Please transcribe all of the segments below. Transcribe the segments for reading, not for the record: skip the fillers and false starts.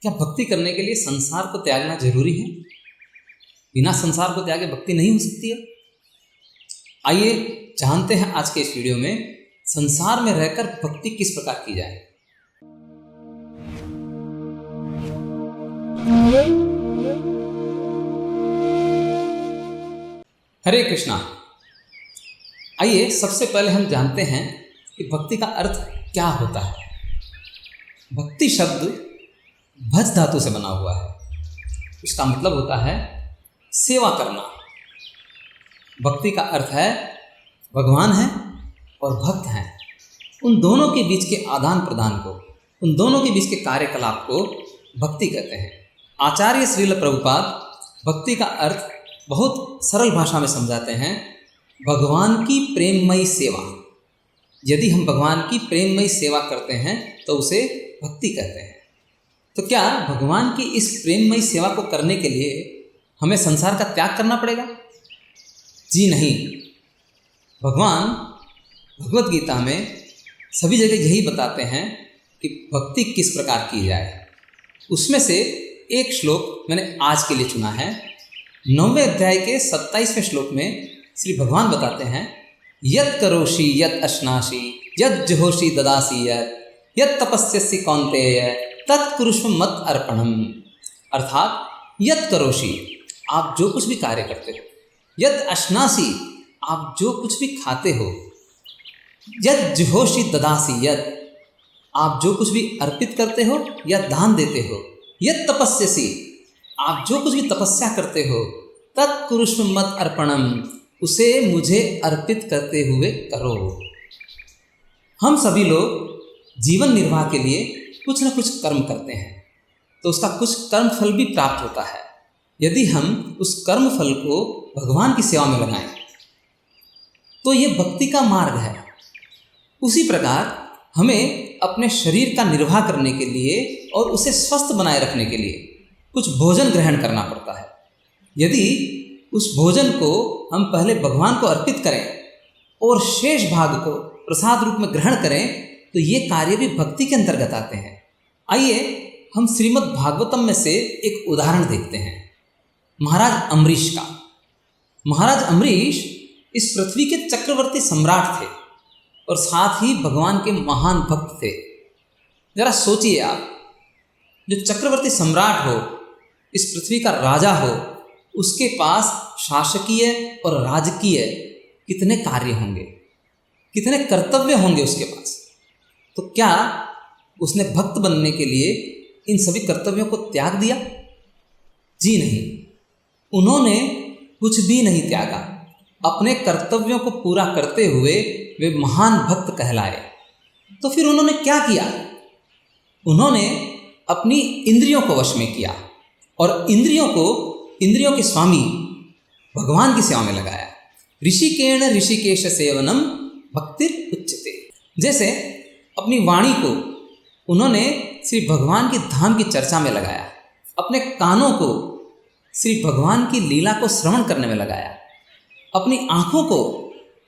क्या भक्ति करने के लिए संसार को त्यागना जरूरी है? बिना संसार को त्यागे भक्ति नहीं हो सकती है? आइए जानते हैं आज के इस वीडियो में संसार में रहकर भक्ति किस प्रकार की जाए। हरे कृष्णा। आइए सबसे पहले हम जानते हैं कि भक्ति का अर्थ क्या होता है। भक्ति शब्द भज धातु से बना हुआ है। इसका मतलब होता है सेवा करना। भक्ति का अर्थ है भगवान है और भक्त हैं, उन दोनों के बीच के आदान प्रदान को, उन दोनों के बीच के कार्यकलाप को भक्ति कहते हैं। आचार्य श्रील प्रभुपाद भक्ति का अर्थ बहुत सरल भाषा में समझाते हैं, भगवान की प्रेममयी सेवा। यदि हम भगवान की प्रेममयी सेवा करते हैं तो उसे भक्ति कहते हैं। तो क्या भगवान की इस प्रेममयी सेवा को करने के लिए हमें संसार का त्याग करना पड़ेगा? जी नहीं। भगवान भगवत गीता में सभी जगह यही बताते हैं कि भक्ति किस प्रकार की जाए। उसमें से एक श्लोक मैंने आज के लिए चुना है। 9वें अध्याय के 27वें श्लोक में श्री भगवान बताते हैं, यत् करोषि यत् अश्नासि यत् जुहोषि ददासि यत् तपस्यसि कौन्तेय तत्कुरुष्व मत अर्पणम। अर्थात यत् करोषि, आप जो कुछ भी कार्य करते हो, यत् अश्नासि, आप जो कुछ भी खाते हो, यत् जुहोषि ददासि, आप जो कुछ भी अर्पित करते हो या दान देते हो, यत् तपस्यसि, आप जो कुछ भी तपस्या करते हो, तत्कुरुष्व मत अर्पणम, उसे मुझे अर्पित करते हुए करो। हम सभी लोग जीवन निर्वाह के लिए कुछ न कुछ कर्म करते हैं, तो उसका कुछ कर्म फल भी प्राप्त होता है। यदि हम उस कर्म फल को भगवान की सेवा में लगाएं तो ये भक्ति का मार्ग है। उसी प्रकार हमें अपने शरीर का निर्वाह करने के लिए और उसे स्वस्थ बनाए रखने के लिए कुछ भोजन ग्रहण करना पड़ता है। यदि उस भोजन को हम पहले भगवान को अर्पित करें और शेष भाग को प्रसाद रूप में ग्रहण करें तो ये कार्य भी भक्ति के अंतर्गत आते हैं। आइए हम श्रीमद् भागवतम में से एक उदाहरण देखते हैं, महाराज अम्बरीश का। महाराज अम्बरीश इस पृथ्वी के चक्रवर्ती सम्राट थे और साथ ही भगवान के महान भक्त थे। जरा सोचिए, आप जो चक्रवर्ती सम्राट हो, इस पृथ्वी का राजा हो, उसके पास शासकीय और राजकीय कितने कार्य होंगे, कितने कर्तव्य होंगे उसके पास। तो क्या उसने भक्त बनने के लिए इन सभी कर्तव्यों को त्याग दिया? जी नहीं, उन्होंने कुछ भी नहीं त्यागा। अपने कर्तव्यों को पूरा करते हुए वे महान भक्त कहलाए। तो फिर उन्होंने क्या किया? उन्होंने अपनी इंद्रियों को वश में किया और इंद्रियों के स्वामी भगवान की सेवा में लगाया। ऋषिकेण ऋषिकेश सेवनम भक्तिर उच्यते। जैसे अपनी वाणी को उन्होंने श्री भगवान की धाम की चर्चा में लगाया, अपने कानों को श्री भगवान की लीला को श्रवण करने में लगाया, अपनी आँखों को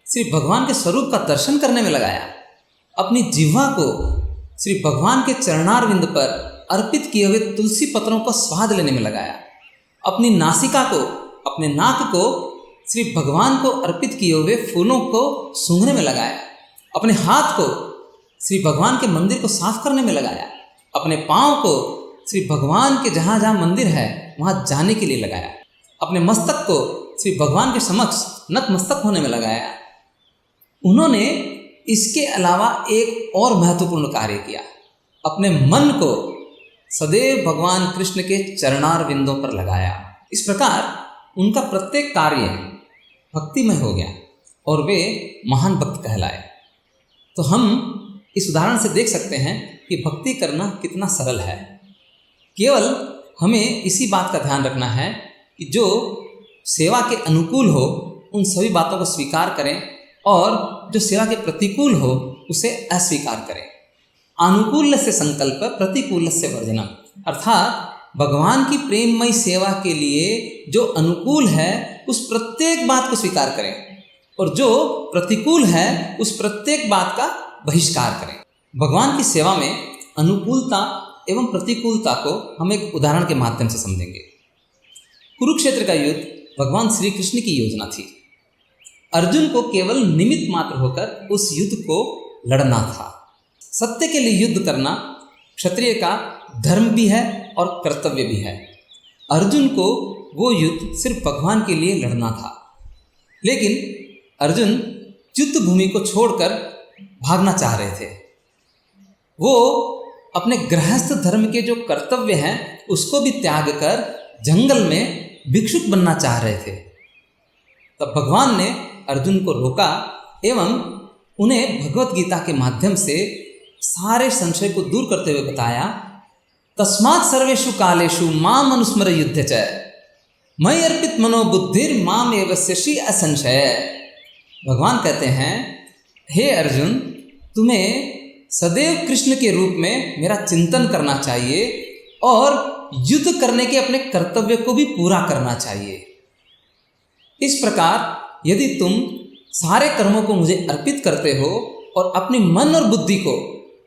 श्री भगवान के स्वरूप का दर्शन करने में लगाया, अपनी जिह्वा को श्री भगवान के चरणारविंद पर अर्पित किए हुए तुलसी पत्रों को स्वाद लेने में लगाया, अपनी नासिका को, अपने नाक को श्री भगवान को अर्पित किए हुए फूलों को सूंघने में लगाया, अपने हाथ को श्री भगवान के मंदिर को साफ करने में लगाया, अपने पाँव को श्री भगवान के जहाँ जहाँ मंदिर है वहाँ जाने के लिए लगाया, अपने मस्तक को श्री भगवान के समक्ष नतमस्तक होने में लगाया। उन्होंने इसके अलावा एक और महत्वपूर्ण कार्य किया, अपने मन को सदैव भगवान कृष्ण के चरणारविंदों पर लगाया। इस प्रकार उनका प्रत्येक कार्य भक्तिमय हो गया और वे महान भक्त कहलाए। तो हम इस उदाहरण से देख सकते हैं कि भक्ति करना कितना सरल है। केवल हमें इसी बात का ध्यान रखना है कि जो सेवा के अनुकूल हो उन सभी बातों को स्वीकार करें और जो सेवा के प्रतिकूल हो उसे अस्वीकार करें। अनुकूल से संकल्प प्रतिकूल से वर्जनम, अर्थात भगवान की प्रेममयी सेवा के लिए जो अनुकूल है उस प्रत्येक बात को स्वीकार करें और जो प्रतिकूल है उस प्रत्येक बात का बहिष्कार करें। भगवान की सेवा में अनुकूलता एवं प्रतिकूलता को हम एक उदाहरण के माध्यम से समझेंगे। कुरुक्षेत्र का युद्ध भगवान श्री कृष्ण की योजना थी। अर्जुन को केवल निमित्त मात्र होकर उस युद्ध को लड़ना था। सत्य के लिए युद्ध करना क्षत्रिय का धर्म भी है और कर्तव्य भी है। अर्जुन को वो युद्ध सिर्फ भगवान के लिए लड़ना था, लेकिन अर्जुन युद्ध भूमि को छोड़कर भागना चाह रहे थे। वो अपने गृहस्थ धर्म के जो कर्तव्य हैं उसको भी त्याग कर जंगल में भिक्षुक बनना चाह रहे थे। तब भगवान ने अर्जुन को रोका एवं उन्हें भगवत गीता के माध्यम से सारे संशय को दूर करते हुए बताया, तस्मात् सर्वेषु कालेषु माम अनुस्मर युद्ध च मयि अर्पित मनोबुद्धिर माम एवस्यसि असंशय। भगवान कहते हैं, हे अर्जुन, तुम्हें सदैव कृष्ण के रूप में मेरा चिंतन करना चाहिए और युद्ध करने के अपने कर्तव्य को भी पूरा करना चाहिए। इस प्रकार यदि तुम सारे कर्मों को मुझे अर्पित करते हो और अपनी मन और बुद्धि को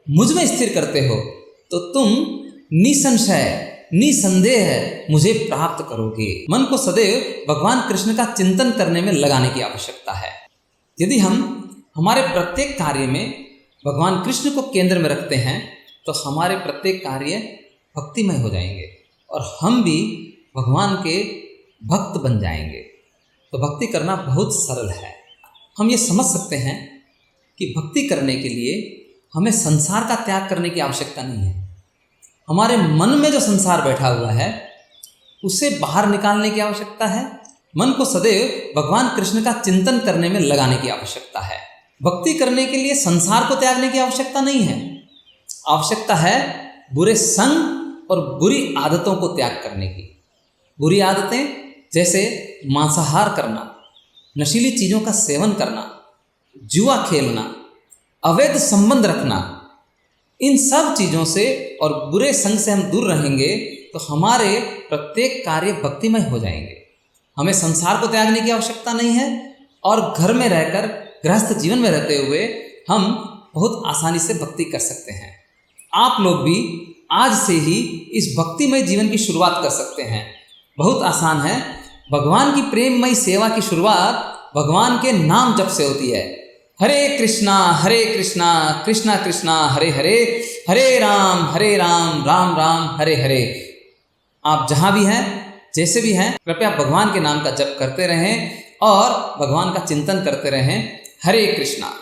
मुझ में स्थिर करते हो तो तुम निसंशय निसंदेह मुझे प्राप्त करोगे। मन को सदैव भगवान कृष्ण का चिंतन करने में लगाने की आवश्यकता है। यदि हम हमारे प्रत्येक कार्य में भगवान कृष्ण को केंद्र में रखते हैं तो हमारे प्रत्येक कार्य भक्तिमय हो जाएंगे और हम भी भगवान के भक्त बन जाएंगे। तो भक्ति करना बहुत सरल है। हम ये समझ सकते हैं कि भक्ति करने के लिए हमें संसार का त्याग करने की आवश्यकता नहीं है। हमारे मन में जो संसार बैठा हुआ है उसे बाहर निकालने की आवश्यकता है। मन को सदैव भगवान कृष्ण का चिंतन करने में लगाने की आवश्यकता है। भक्ति करने के लिए संसार को त्यागने की आवश्यकता नहीं है। आवश्यकता है बुरे संग और बुरी आदतों को त्याग करने की। बुरी आदतें जैसे मांसाहार करना, नशीली चीज़ों का सेवन करना, जुआ खेलना, अवैध संबंध रखना, इन सब चीज़ों से और बुरे संग से हम दूर रहेंगे तो हमारे प्रत्येक कार्य भक्तिमय हो जाएंगे। हमें संसार को त्यागने की आवश्यकता नहीं है और घर में रहकर गृहस्थ जीवन में रहते हुए हम बहुत आसानी से भक्ति कर सकते हैं। आप लोग भी आज से ही इस भक्तिमय जीवन की शुरुआत कर सकते हैं। बहुत आसान है। भगवान की प्रेममय सेवा की शुरुआत भगवान के नाम जप से होती है। हरे कृष्णा कृष्णा कृष्णा हरे हरे, हरे राम राम राम हरे हरे। आप जहाँ भी हैं, जैसे भी हैं, कृपया भगवान के नाम का जप करते रहें और भगवान का चिंतन करते रहें। हरे कृष्णा।